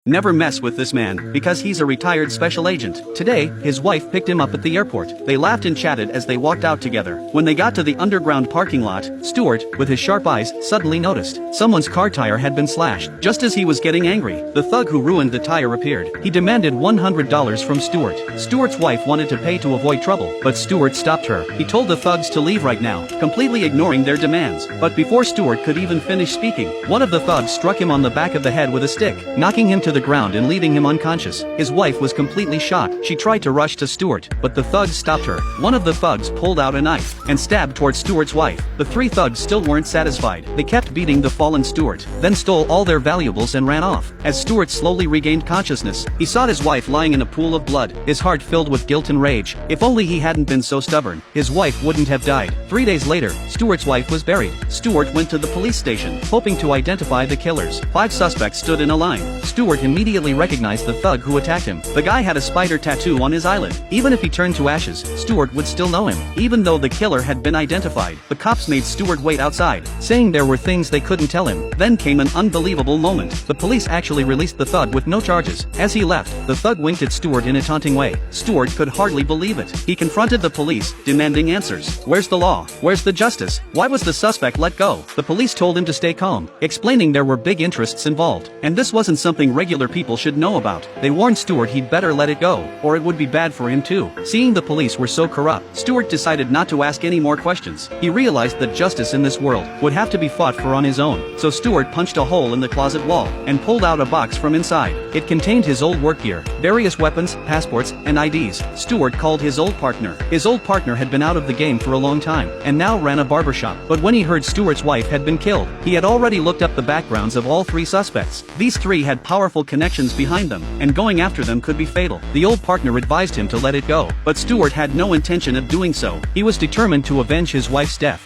never mess with this man, because he's a retired special agent. Today, his wife picked him up at the airport. They laughed and chatted as they walked out together. When they got to the underground parking lot, Stuart, with his sharp eyes, suddenly noticed someone's car tire had been slashed. Just as he was getting angry, the thug who ruined the tire appeared. He demanded $100 from Stuart. Stuart's wife wanted to pay to avoid trouble, but Stuart stopped her. He told the thugs to leave right now, completely ignoring their demands. But before Stuart could even finish speaking, one of the thugs struck him on the back of the head with a stick, knocking him to the ground and leaving him unconscious. His wife was completely shocked. She tried to rush to Stuart, but the thugs stopped her. One of the thugs pulled out a knife and stabbed towards Stuart's wife. The three thugs still weren't satisfied. They kept beating the fallen Stuart, then stole all their valuables and ran off. As Stuart slowly regained consciousness, he saw his wife lying in a pool of blood, his heart filled with guilt and rage. If only he hadn't been so stubborn, his wife wouldn't have died. 3 days later, Stuart's wife was buried. Stuart went to the police station, hoping to identify the killers. 5 suspects stood in a line. Stuart immediately recognized the thug who attacked him. The guy had a spider tattoo on his eyelid. Even if he turned to ashes, Stuart would still know him. Even though the killer had been identified, the cops made Stuart wait outside, saying there were things they couldn't tell him. Then came an unbelievable moment. The police actually released the thug with no charges. As he left, the thug winked at Stuart in a taunting way. Stuart could hardly believe it. He confronted the police, demanding answers. Where's the law? Where's the justice? Why was the suspect let go? The police told him to stay calm, explaining there were big interests involved, and this wasn't something regular people should know about. They warned Stuart he'd better let it go, or it would be bad for him too. Seeing the police were so corrupt, Stuart decided not to ask any more questions. He realized that justice in this world would have to be fought for on his own. So Stuart punched a hole in the closet wall and pulled out a box from inside. It contained his old work gear, various weapons, passports, and IDs. Stuart called his old partner. His old partner had been out of the game for a long time, and now ran a barbershop. But when he heard Stuart's wife had been killed, he had already looked up the backgrounds of all 3 suspects. These 3 had powerful connections behind them, and going after them could be fatal. The old partner advised him to let it go, but Stuart had no intention of doing so. He was determined to avenge his wife's death.